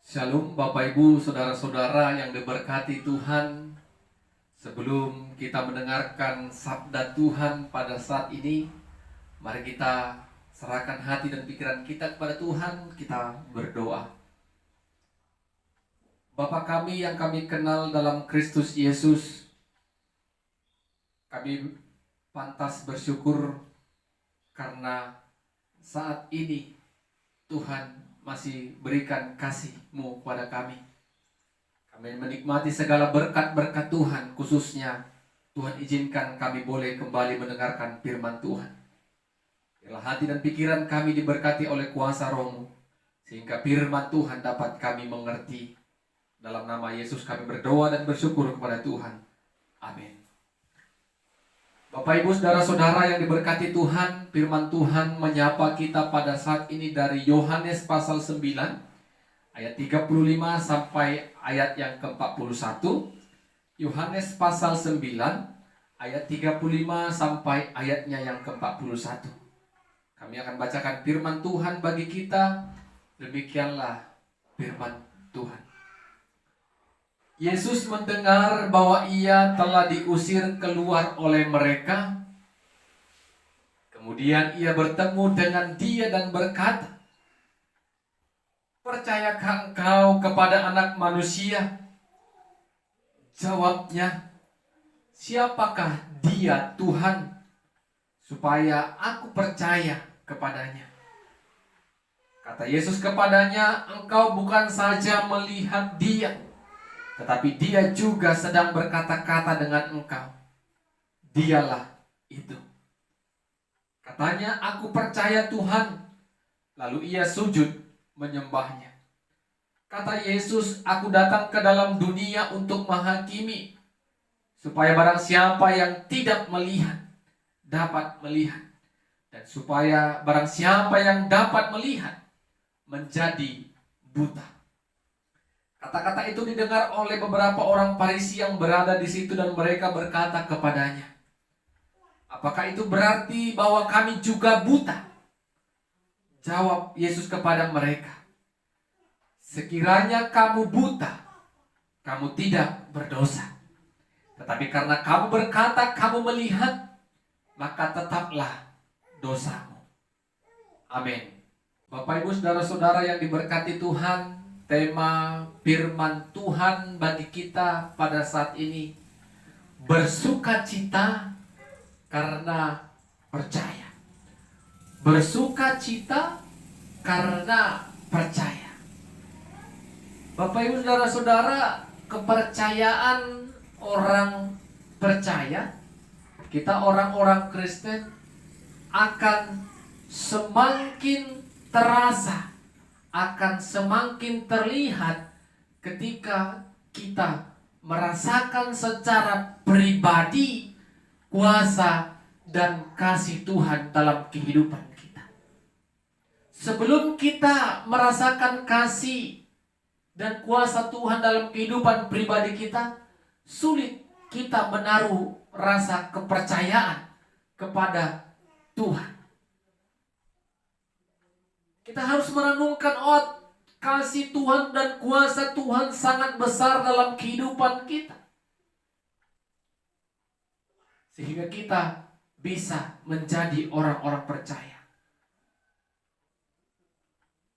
Shalom Bapak Ibu, Saudara-saudara yang diberkati Tuhan. Sebelum kita mendengarkan sabda Tuhan pada saat ini, mari kita serahkan hati dan pikiran kita kepada Tuhan. Kita berdoa. Bapa kami yang kami kenal dalam Kristus Yesus, kami pantas bersyukur karena saat ini Tuhan masih berikan kasih-Mu kepada kami. Kami menikmati segala berkat-berkat Tuhan, khususnya Tuhan izinkan kami boleh kembali mendengarkan firman Tuhan. Biarlah hati dan pikiran kami diberkati oleh kuasa Roh-Mu, sehingga firman Tuhan dapat kami mengerti. Dalam nama Yesus kami berdoa dan bersyukur kepada Tuhan. Amin. Bapak Ibu Saudara-saudara yang diberkati Tuhan, firman Tuhan menyapa kita pada saat ini dari Yohanes pasal 9 ayat 35 sampai ayat yang ke-41. Yohanes pasal 9 ayat 35 sampai ayatnya yang ke-41. Kami akan bacakan firman Tuhan bagi kita. Demikianlah firman Tuhan. Yesus mendengar bahwa ia telah diusir keluar oleh mereka. Kemudian ia bertemu dengan dia dan berkata, "Percayakah engkau kepada Anak Manusia?" Jawabnya, "Siapakah dia, Tuhan, supaya aku percaya kepadanya?" Kata Yesus kepadanya, "Engkau bukan saja melihat dia, tetapi dia juga sedang berkata-kata dengan engkau. Dialah itu." Katanya, "Aku percaya Tuhan." Lalu ia sujud menyembahnya. Kata Yesus, "Aku datang ke dalam dunia untuk menghakimi, supaya barang siapa yang tidak melihat dapat melihat, dan supaya barang siapa yang dapat melihat menjadi buta." Kata-kata itu didengar oleh beberapa orang Farisi yang berada di situ dan mereka berkata kepadanya, "Apakah itu berarti bahwa kami juga buta?" Jawab Yesus kepada mereka, "Sekiranya kamu buta, kamu tidak berdosa. Tetapi karena kamu berkata kamu melihat, maka tetaplah dosamu." Amin. Bapak Ibu Saudara-saudara yang diberkati Tuhan, tema firman Tuhan bagi kita pada saat ini, bersukacita karena percaya. Bersukacita karena percaya. Bapak Ibu Saudara-saudara, kepercayaan orang percaya, kita orang-orang Kristen akan semakin terasa, akan semakin terlihat ketika kita merasakan secara pribadi kuasa dan kasih Tuhan dalam kehidupan kita. Sebelum kita merasakan kasih dan kuasa Tuhan dalam kehidupan pribadi kita, sulit kita menaruh rasa kepercayaan kepada Tuhan. Kita harus merenungkan, kasih Tuhan dan kuasa Tuhan sangat besar dalam kehidupan kita, sehingga kita bisa menjadi orang-orang percaya.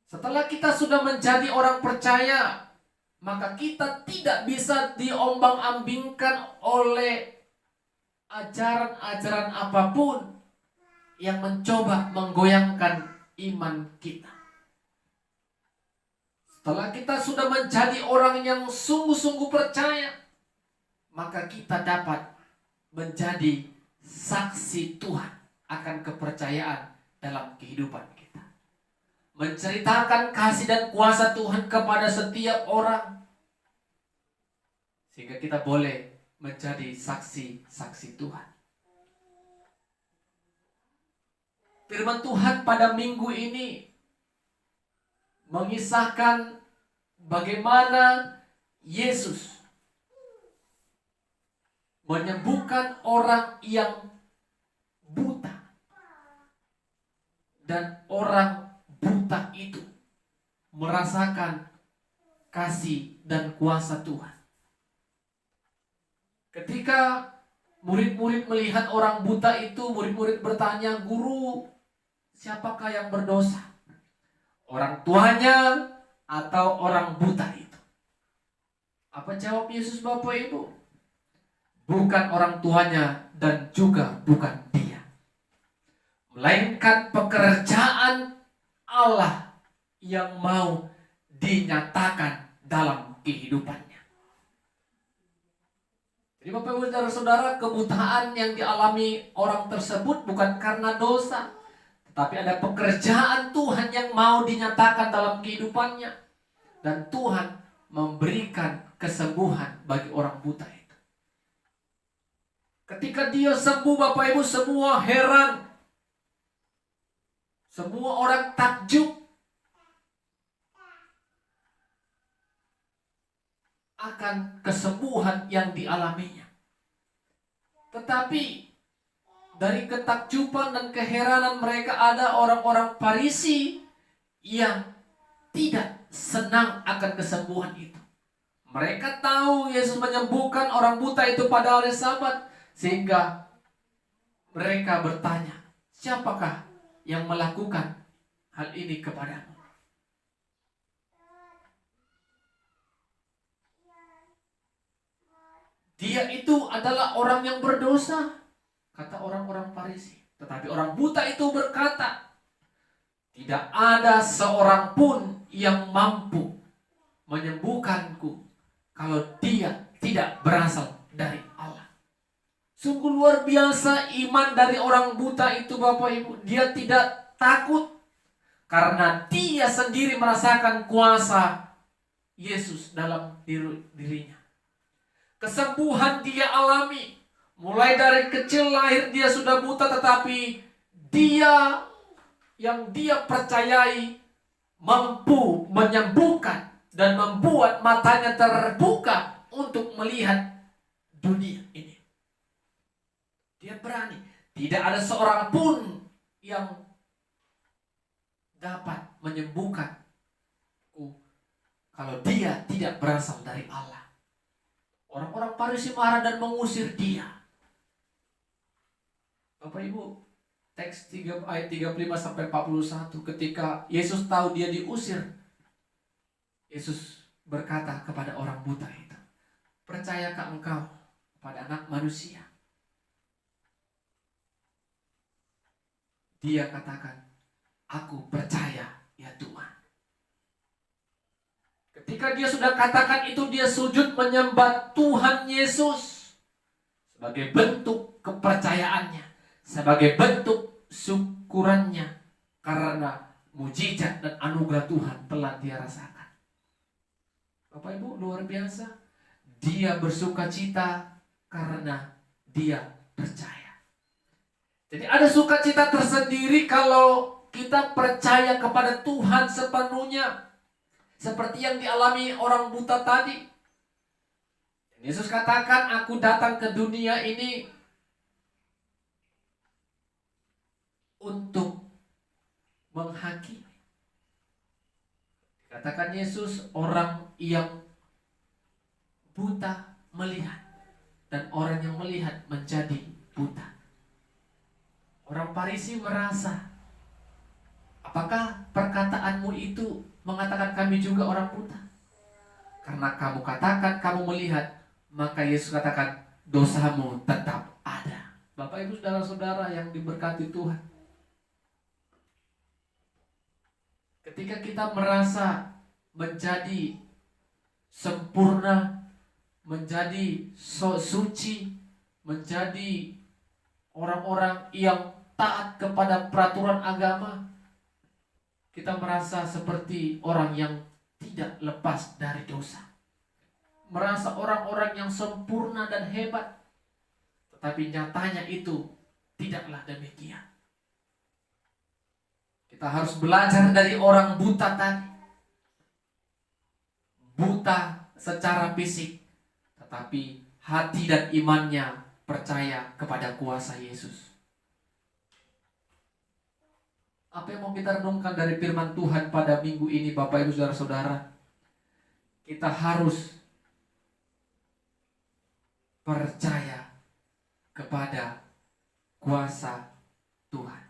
Setelah kita sudah menjadi orang percaya, maka kita tidak bisa diombang-ambingkan oleh ajaran-ajaran apapun yang mencoba menggoyangkan iman kita. Setelah kita sudah menjadi orang yang sungguh-sungguh percaya, maka kita dapat menjadi saksi Tuhan akan kepercayaan dalam kehidupan kita. Menceritakan kasih dan kuasa Tuhan kepada setiap orang, sehingga kita boleh menjadi saksi-saksi Tuhan. Firman Tuhan pada minggu ini mengisahkan bagaimana Yesus menyembuhkan orang yang buta, dan orang buta itu merasakan kasih dan kuasa Tuhan. Ketika murid-murid melihat orang buta itu, murid-murid bertanya, "Guru, siapakah yang berdosa? Orang tuanya atau orang buta itu?" Apa jawab Yesus, Bapak Ibu? Bukan orang tuanya dan juga bukan dia, melainkan pekerjaan Allah yang mau dinyatakan dalam kehidupannya. Jadi Bapak Ibu Saudara-saudara, kebutaan yang dialami orang tersebut bukan karena dosa, tetapi ada pekerjaan Tuhan yang mau dinyatakan dalam kehidupannya. Dan Tuhan memberikan kesembuhan bagi orang buta itu. Ketika dia sembuh, Bapak Ibu, semua heran. Semua orang takjub akan kesembuhan yang dialaminya. Tetapi dari ketakjuban dan keheranan mereka, ada orang-orang Farisi yang tidak senang akan kesembuhan itu. Mereka tahu Yesus menyembuhkan orang buta itu pada hari Sabat, sehingga mereka bertanya, "Siapakah yang melakukan hal ini kepadamu?" Dia itu adalah orang yang berdosa, kata orang-orang Farisi. Tetapi orang buta itu berkata, "Tidak ada seorang pun yang mampu menyembuhkanku kalau dia tidak berasal dari Allah." Sungguh luar biasa iman dari orang buta itu, Bapak Ibu. Dia tidak takut karena dia sendiri merasakan kuasa Yesus dalam dirinya. Kesembuhan dia alami. Mulai dari kecil lahir dia sudah buta, tetapi dia yang dia percayai mampu menyembuhkan dan membuat matanya terbuka untuk melihat dunia ini. Dia berani. Tidak ada seorang pun yang dapat menyembuhkanku kalau dia tidak berasal dari Allah. Orang-orang Farisi marah dan mengusir dia. Bapak Ibu, teks 3 ayat 35 sampai 41, ketika Yesus tahu dia diusir, Yesus berkata kepada orang buta itu, "Percayakah engkau pada Anak Manusia?" Dia katakan, "Aku percaya ya Tuhan." Ketika dia sudah katakan itu, dia sujud menyembah Tuhan Yesus sebagai bentuk kepercayaannya, sebagai bentuk syukurannya karena mujizat dan anugerah Tuhan telah dia rasakan. Bapak Ibu, luar biasa. Dia bersuka cita karena dia percaya. Jadi ada sukacita tersendiri kalau kita percaya kepada Tuhan sepenuhnya. Seperti yang dialami orang buta tadi. Yesus katakan, "Aku datang ke dunia ini untuk menghakimi." Katakan Yesus, orang yang buta melihat, dan orang yang melihat menjadi buta. Orang Farisi merasa, "Apakah perkataanmu itu mengatakan kami juga orang buta? Karena kamu katakan kamu melihat, maka Yesus katakan dosamu tetap ada." Bapak Ibu Saudara-saudara yang diberkati Tuhan, ketika kita merasa menjadi sempurna, menjadi suci, menjadi orang-orang yang taat kepada peraturan agama, kita merasa seperti orang yang tidak lepas dari dosa. Merasa orang-orang yang sempurna dan hebat. Tetapi nyatanya itu tidaklah demikian. Kita harus belajar dari orang buta tadi. Buta secara fisik, tetapi hati dan imannya percaya kepada kuasa Yesus. Apa yang mau kita renungkan dari firman Tuhan pada minggu ini, Bapak Ibu Saudara-saudara? kita harus percaya kepada kuasa Tuhan.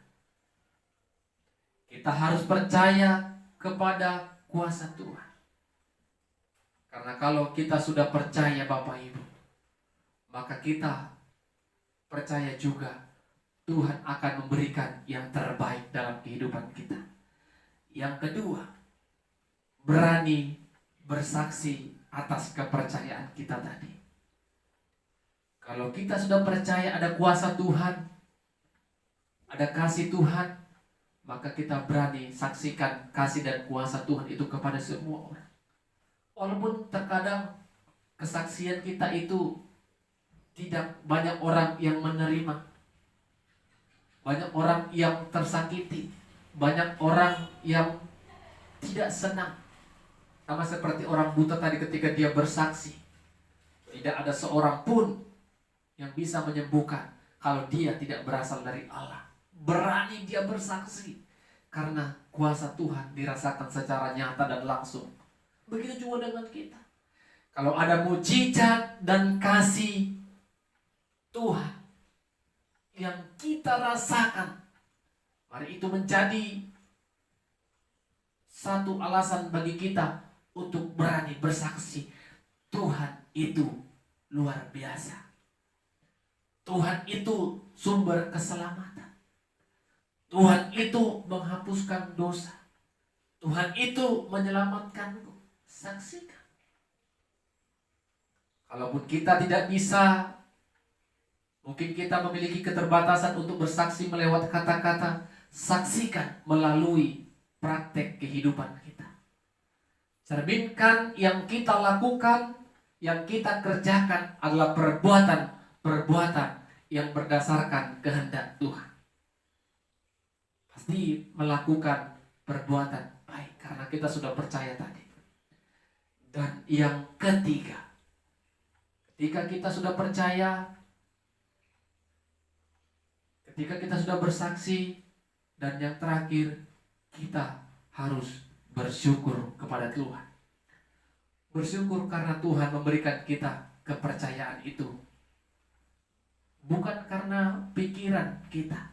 Kita harus percaya kepada kuasa Tuhan. Karena kalau kita sudah percaya Bapak Ibu, maka kita percaya juga Tuhan akan memberikan yang terbaik dalam kehidupan kita. Yang kedua, berani bersaksi atas kepercayaan kita tadi. Kalau kita sudah percaya ada kuasa Tuhan, ada kasih Tuhan, maka kita berani saksikan kasih dan kuasa Tuhan itu kepada semua orang. Walaupun terkadang kesaksian kita itu tidak banyak orang yang menerima, banyak orang yang tersakiti, banyak orang yang tidak senang. Sama seperti orang buta tadi ketika dia bersaksi, tidak ada seorang pun yang bisa menyembuhkan kalau dia tidak berasal dari Allah. Berani dia bersaksi karena kuasa Tuhan dirasakan secara nyata dan langsung. Begitu juga dengan kita. Kalau ada mujizat dan kasih Tuhan yang kita rasakan, mari itu menjadi satu alasan bagi kita untuk berani bersaksi. Tuhan itu luar biasa. Tuhan itu sumber keselamatan. Tuhan itu menghapuskan dosa. Tuhan itu menyelamatkanku. Saksikan. Kalaupun kita tidak bisa, mungkin kita memiliki keterbatasan untuk bersaksi melewat kata-kata, saksikan melalui praktek kehidupan kita. Cerminkan yang kita lakukan, yang kita kerjakan adalah perbuatan yang berdasarkan kehendak Tuhan. Pasti melakukan perbuatan baik karena kita sudah percaya tadi. Dan yang ketiga, ketika kita sudah percaya, ketika kita sudah bersaksi, dan yang terakhir, kita harus bersyukur kepada Tuhan. Bersyukur karena Tuhan memberikan kita kepercayaan itu. Bukan karena pikiran kita,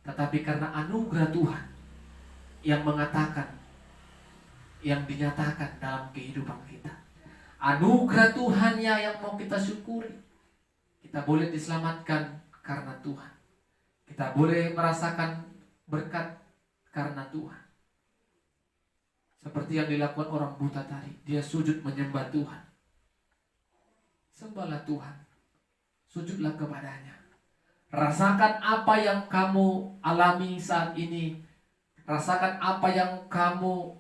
tetapi karena anugerah Tuhan yang mengatakan, yang dinyatakan dalam kehidupan kita. Anugerah Tuhannya yang mau kita syukuri. Kita boleh diselamatkan karena Tuhan. Kita boleh merasakan berkat karena Tuhan. Seperti yang dilakukan orang buta tadi, dia sujud menyembah Tuhan. Sembahlah Tuhan, sujudlah kepadanya. Rasakan apa yang kamu alami saat ini. Rasakan apa yang kamu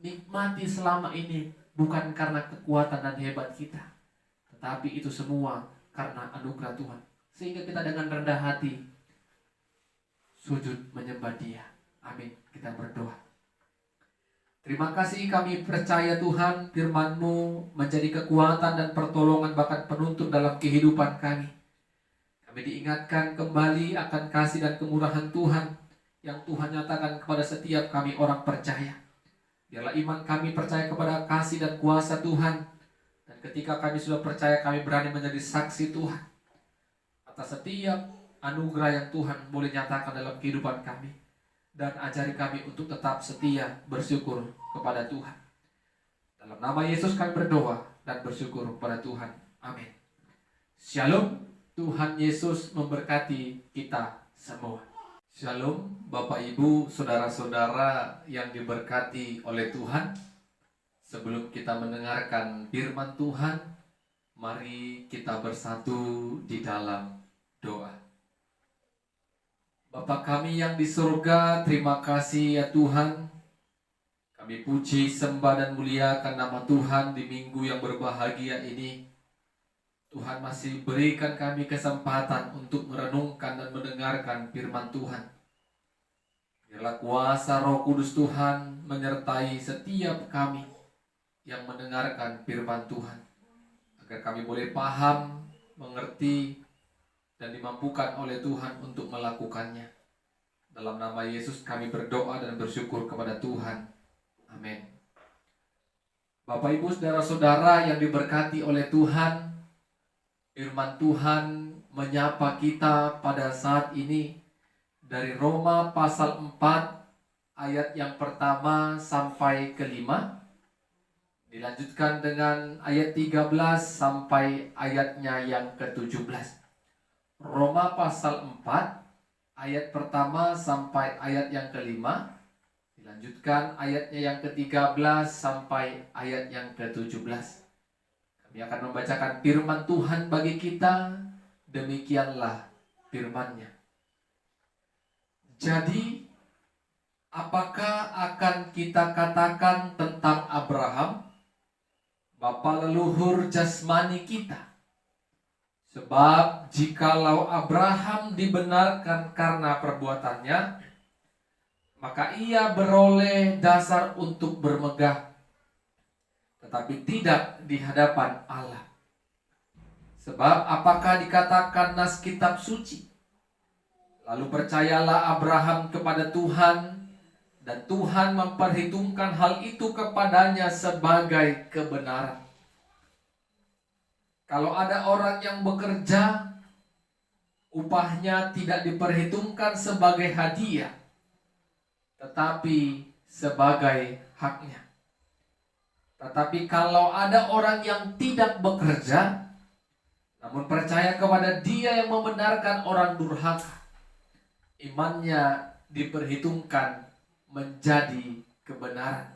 nikmati selama ini. Bukan karena kekuatan dan hebat kita, tetapi itu semua karena anugerah Tuhan. Sehingga kita dengan rendah hati sujud menyembah Dia. Amin. Kita berdoa. Terima kasih, kami percaya Tuhan, firman-Mu menjadi kekuatan dan pertolongan bahkan penuntun dalam kehidupan kami. Kami diingatkan kembali akan kasih dan kemurahan Tuhan yang Tuhan nyatakan kepada setiap kami orang percaya. Biarlah iman kami percaya kepada kasih dan kuasa Tuhan. Dan ketika kami sudah percaya, kami berani menjadi saksi Tuhan atas setiap anugerah yang Tuhan boleh nyatakan dalam kehidupan kami. Dan ajari kami untuk tetap setia bersyukur kepada Tuhan. Dalam nama Yesus kami berdoa dan bersyukur kepada Tuhan. Amin. Shalom. Tuhan Yesus memberkati kita semua. Shalom Bapak Ibu, saudara-saudara yang diberkati oleh Tuhan. Sebelum kita mendengarkan firman Tuhan, mari kita bersatu di dalam doa. Bapa kami yang di surga, terima kasih ya Tuhan. Kami puji, sembah dan muliakan nama Tuhan di minggu yang berbahagia ini. Tuhan masih berikan kami kesempatan untuk merenungkan dan mendengarkan firman Tuhan. Biarlah kuasa Roh Kudus Tuhan menyertai setiap kami yang mendengarkan firman Tuhan, agar kami boleh paham, mengerti, dan dimampukan oleh Tuhan untuk melakukannya. Dalam nama Yesus kami berdoa dan bersyukur kepada Tuhan. Amin. Bapak Ibu saudara-saudara yang diberkati oleh Tuhan, firman Tuhan menyapa kita pada saat ini dari Roma pasal 4 ayat yang pertama sampai kelima. Dilanjutkan dengan ayat 13 sampai ayatnya yang ke-17. Roma pasal 4 ayat pertama sampai ayat yang kelima. Dilanjutkan ayatnya yang ke-13 sampai ayat yang ke-17. Kami akan membacakan firman Tuhan bagi kita. Demikianlah firman-Nya. Jadi, apakah akan kita katakan tentang Abraham, bapa leluhur jasmani kita? Sebab jikalau Abraham dibenarkan karena perbuatannya, maka ia beroleh dasar untuk bermegah, tetapi tidak di hadapan Allah. Sebab apakah dikatakan nas kitab suci? Lalu percayalah Abraham kepada Tuhan, dan Tuhan memperhitungkan hal itu kepadanya sebagai kebenaran. Kalau ada orang yang bekerja, upahnya tidak diperhitungkan sebagai hadiah, tetapi sebagai haknya. Tetapi kalau ada orang yang tidak bekerja, namun percaya kepada Dia yang membenarkan orang durhaka, imannya diperhitungkan menjadi kebenaran.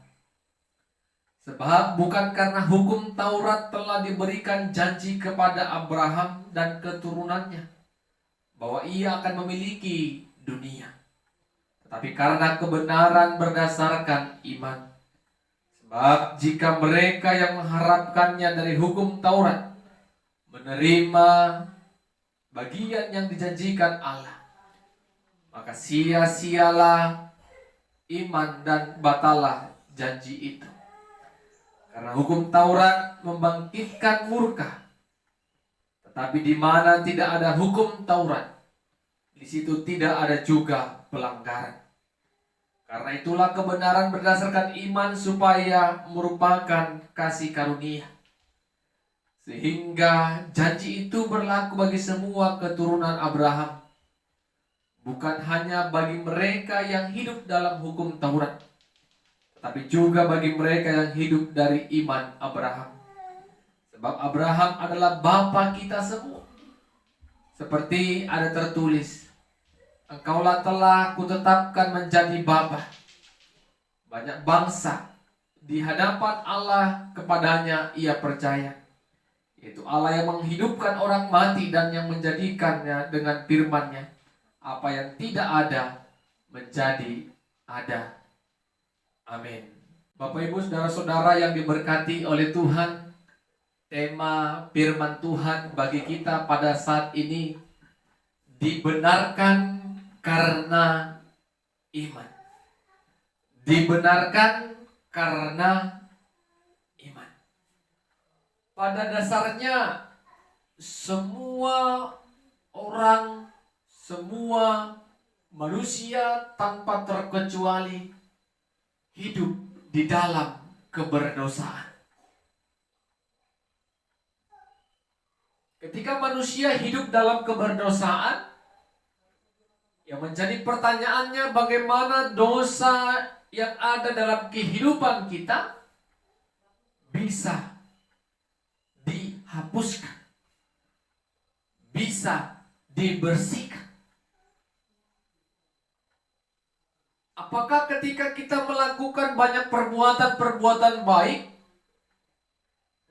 Sebab bukan karena hukum Taurat telah diberikan janji kepada Abraham dan keturunannya bahwa ia akan memiliki dunia, tetapi karena kebenaran berdasarkan iman. Sebab jika mereka yang mengharapkannya dari hukum Taurat menerima bagian yang dijanjikan Allah, maka sia-sialah iman dan batalah janji itu. Karena hukum Taurat membangkitkan murka. Tetapi di mana tidak ada hukum Taurat, di situ tidak ada juga pelanggaran. Karena itulah kebenaran berdasarkan iman supaya merupakan kasih karunia, sehingga janji itu berlaku bagi semua keturunan Abraham, bukan hanya bagi mereka yang hidup dalam hukum Taurat, tetapi juga bagi mereka yang hidup dari iman Abraham. Sebab Abraham adalah bapa kita semua. Seperti ada tertulis, engkaulah telah kutetapkan menjadi bapa banyak bangsa di hadapan Allah, kepadanya ia percaya, yaitu Allah yang menghidupkan orang mati dan yang menjadikannya dengan firman-Nya apa yang tidak ada menjadi ada. Amin. Bapak Ibu saudara-saudara yang diberkati oleh Tuhan, tema firman Tuhan bagi kita pada saat ini, dibenarkan karena iman. Dibenarkan karena iman. Pada dasarnya semua orang, semua manusia tanpa terkecuali hidup di dalam keberdosaan. Ketika manusia hidup dalam keberdosaan, yang menjadi pertanyaannya bagaimana dosa yang ada dalam kehidupan kita bisa dihapuskan, bisa dibersihkan. Apakah ketika kita melakukan banyak perbuatan-perbuatan baik,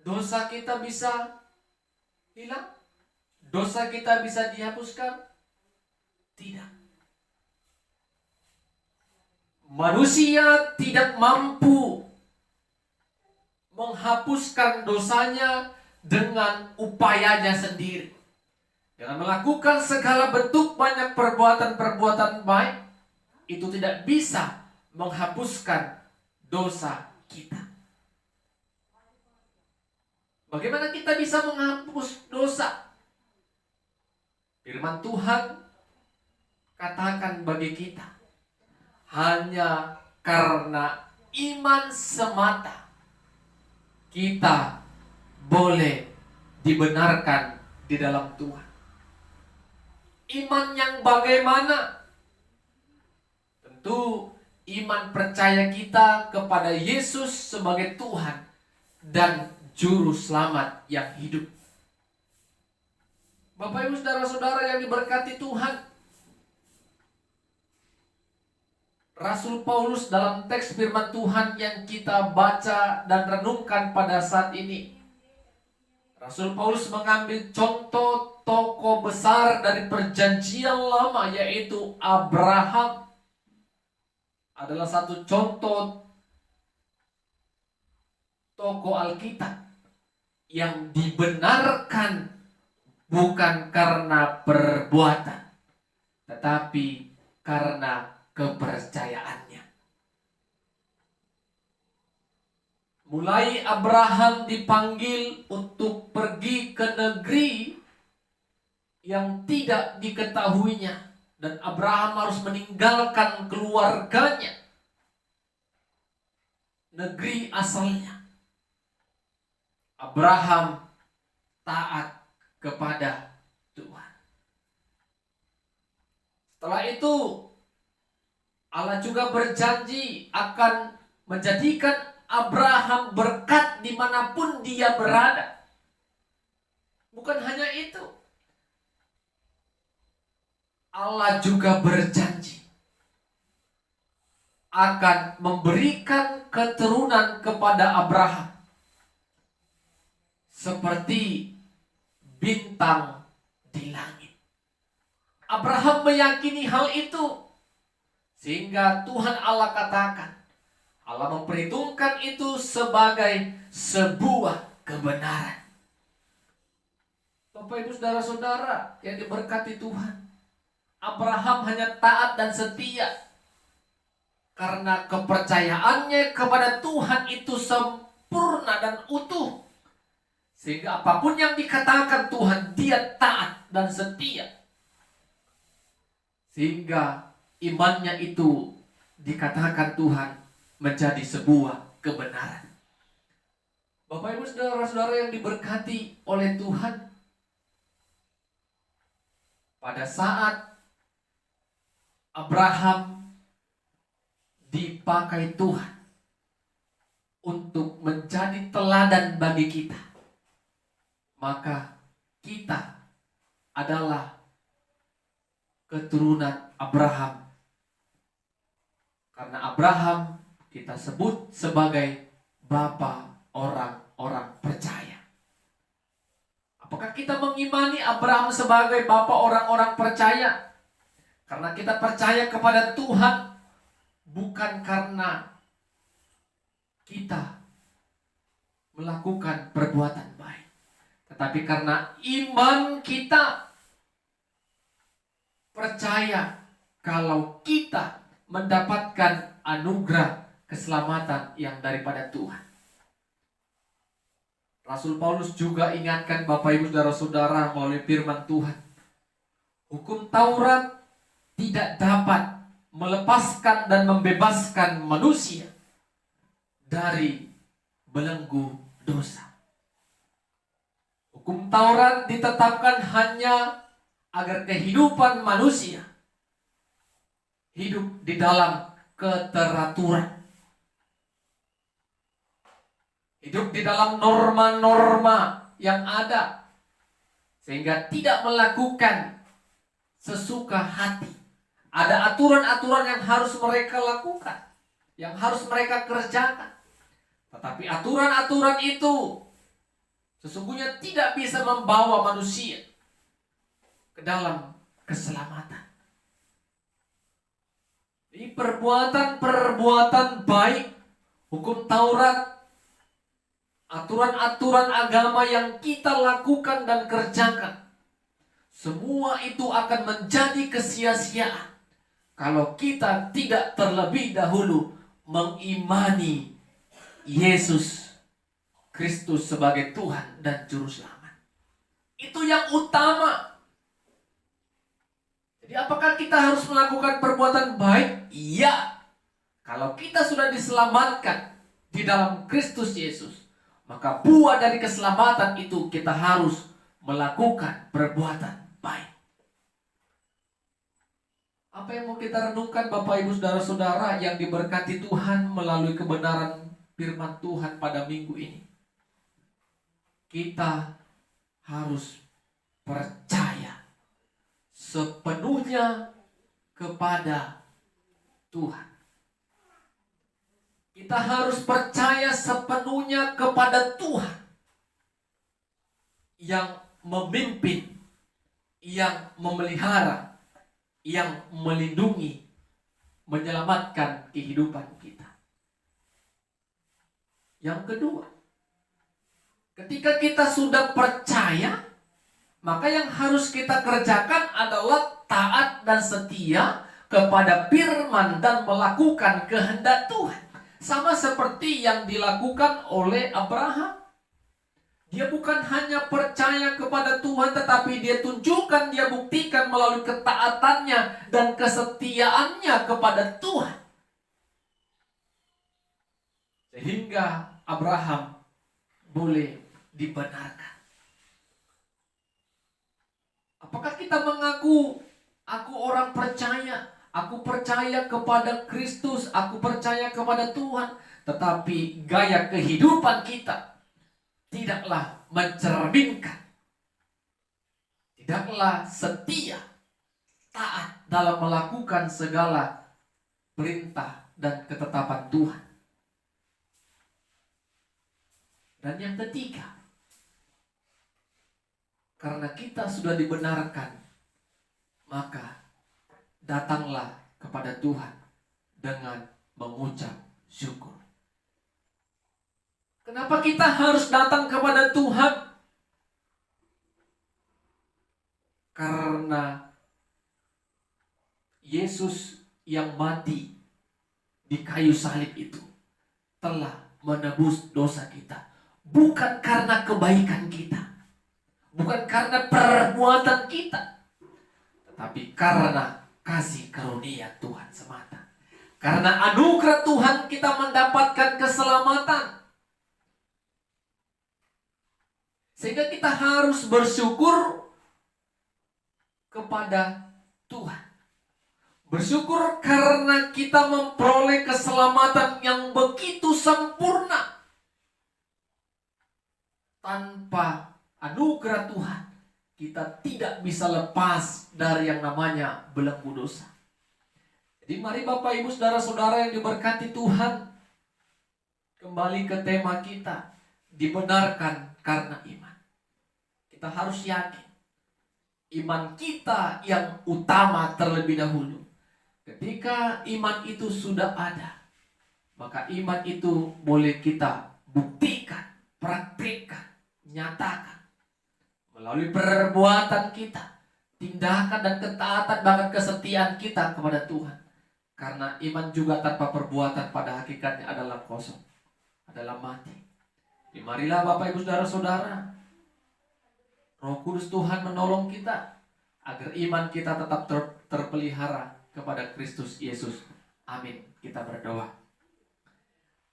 dosa kita bisa hilang? Dosa kita bisa dihapuskan? Tidak. Manusia tidak mampu menghapuskan dosanya dengan upayanya sendiri. Dengan melakukan segala bentuk banyak perbuatan-perbuatan baik, itu tidak bisa menghapuskan dosa kita. Bagaimana kita bisa menghapus dosa? Firman Tuhan katakan bagi kita, hanya karena iman semata kita boleh dibenarkan di dalam Tuhan. Iman yang bagaimana? Tentu iman percaya kita kepada Yesus sebagai Tuhan dan Juru Selamat yang hidup. Bapak Ibu saudara-saudara yang diberkati Tuhan, Rasul Paulus dalam teks firman Tuhan yang kita baca dan renungkan pada saat ini, Rasul Paulus mengambil contoh tokoh besar dari perjanjian lama, yaitu Abraham. Adalah satu contoh tokoh Alkitab yang dibenarkan bukan karena perbuatan, tetapi karena kepercayaannya. Mulai Abraham dipanggil untuk pergi ke negeri yang tidak diketahuinya, dan Abraham harus meninggalkan keluarganya, negeri asalnya. Abraham taat kepada Tuhan. Setelah itu Allah juga berjanji akan menjadikan Abraham berkat dimanapun dia berada. Bukan hanya itu, Allah juga berjanji akan memberikan keturunan kepada Abraham seperti bintang di langit. Abraham meyakini hal itu, sehingga Tuhan Allah katakan, Allah memperhitungkan itu sebagai sebuah kebenaran. Bapak Ibu saudara-saudara yang diberkati Tuhan, Abraham hanya taat dan setia karena kepercayaannya kepada Tuhan itu sempurna dan utuh, sehingga apapun yang dikatakan Tuhan, dia taat dan setia, sehingga imannya itu dikatakan Tuhan menjadi sebuah kebenaran. Bapak Ibu saudara-saudara yang diberkati oleh Tuhan, pada saat Abraham dipakai Tuhan untuk menjadi teladan bagi kita, maka kita adalah keturunan Abraham. Karena Abraham kita sebut sebagai bapa orang-orang percaya. Apakah kita mengimani Abraham sebagai bapa orang-orang percaya? Karena kita percaya kepada Tuhan, bukan karena kita melakukan perbuatan baik, tetapi karena iman kita percaya kalau kita mendapatkan anugerah keselamatan yang daripada Tuhan. Rasul Paulus juga ingatkan Bapak Ibu saudara-saudara melalui firman Tuhan, hukum Taurat tidak dapat melepaskan dan membebaskan manusia dari belenggu dosa. Hukum Taurat ditetapkan hanya agar kehidupan manusia hidup di dalam keteraturan, hidup di dalam norma-norma yang ada, sehingga tidak melakukan sesuka hati. Ada aturan-aturan yang harus mereka lakukan, yang harus mereka kerjakan. Tetapi aturan-aturan itu sesungguhnya tidak bisa membawa manusia ke dalam keselamatan. Ini perbuatan-perbuatan baik, hukum Taurat, aturan-aturan agama yang kita lakukan dan kerjakan, semua itu akan menjadi kesia-siaan kalau kita tidak terlebih dahulu mengimani Yesus Kristus sebagai Tuhan dan Juru Selamat. Itu yang utama. Jadi apakah kita harus melakukan perbuatan baik? Iya. Kalau kita sudah diselamatkan di dalam Kristus Yesus, Maka buah dari keselamatan itu kita harus melakukan perbuatan baik. Apa yang mau kita renungkan Bapak Ibu Saudara-saudara yang diberkati Tuhan melalui kebenaran firman Tuhan pada minggu ini? Kita harus percaya sepenuhnya kepada Tuhan. Kita harus percaya sepenuhnya kepada Tuhan yang memimpin, yang memelihara, yang melindungi, menyelamatkan kehidupan kita. Yang kedua, ketika kita sudah percaya, maka yang harus kita kerjakan adalah taat dan setia kepada firman dan melakukan kehendak Tuhan. Sama seperti yang dilakukan oleh Abraham. Dia bukan hanya percaya kepada Tuhan, tetapi dia tunjukkan, dia buktikan melalui ketaatannya dan kesetiaannya kepada Tuhan. Sehingga Abraham boleh dibenarkan. Apakah kita mengaku, aku orang percaya, aku percaya kepada Kristus, aku percaya kepada Tuhan, tetapi gaya kehidupan kita tidaklah mencerminkan, tidaklah setia, taat dalam melakukan segala perintah dan ketetapan Tuhan. Dan yang ketiga, karena kita sudah dibenarkan, maka datanglah kepada Tuhan dengan mengucap syukur. Kenapa kita harus datang kepada Tuhan? Karena Yesus yang mati di kayu salib itu telah menebus dosa kita. Bukan karena kebaikan kita, bukan karena perbuatan kita, tetapi karena kasih karunia Tuhan semata. Karena anugerah Tuhan kita mendapatkan keselamatan. Sehingga kita harus bersyukur kepada Tuhan. Bersyukur karena kita memperoleh keselamatan yang begitu sempurna. Tanpa anugerah Tuhan, kita tidak bisa lepas dari yang namanya belenggu dosa. Jadi mari Bapak Ibu Saudara-saudara yang diberkati Tuhan, kembali ke tema kita, dibenarkan karena iman. Kita harus yakin iman kita yang utama terlebih dahulu. Ketika iman itu sudah ada, maka iman itu boleh kita buktikan, praktikkan, nyatakan melalui perbuatan kita, tindakan dan ketaatan, bahkan kesetiaan kita kepada Tuhan. Karena iman juga tanpa perbuatan pada hakikatnya adalah kosong, adalah mati. Marilah Bapak Ibu Saudara-saudara, Roh Kudus Tuhan menolong kita agar iman kita tetap terpelihara kepada Kristus Yesus. Amin. Kita berdoa.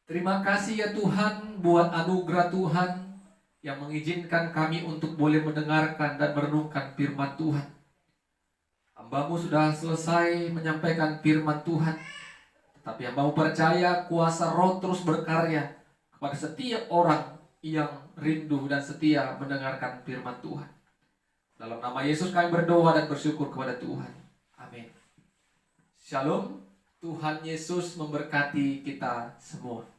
Terima kasih ya Tuhan buat anugerah Tuhan yang mengizinkan kami untuk boleh mendengarkan dan merenungkan firman Tuhan. Hamba-Mu sudah selesai menyampaikan firman Tuhan, tetapi hamba-Mu percaya kuasa Roh terus berkarya kepada setiap orang yang rindu dan setia mendengarkan firman Tuhan. Dalam nama Yesus kami berdoa dan bersyukur kepada Tuhan. Amin. Shalom. Tuhan Yesus memberkati kita semua.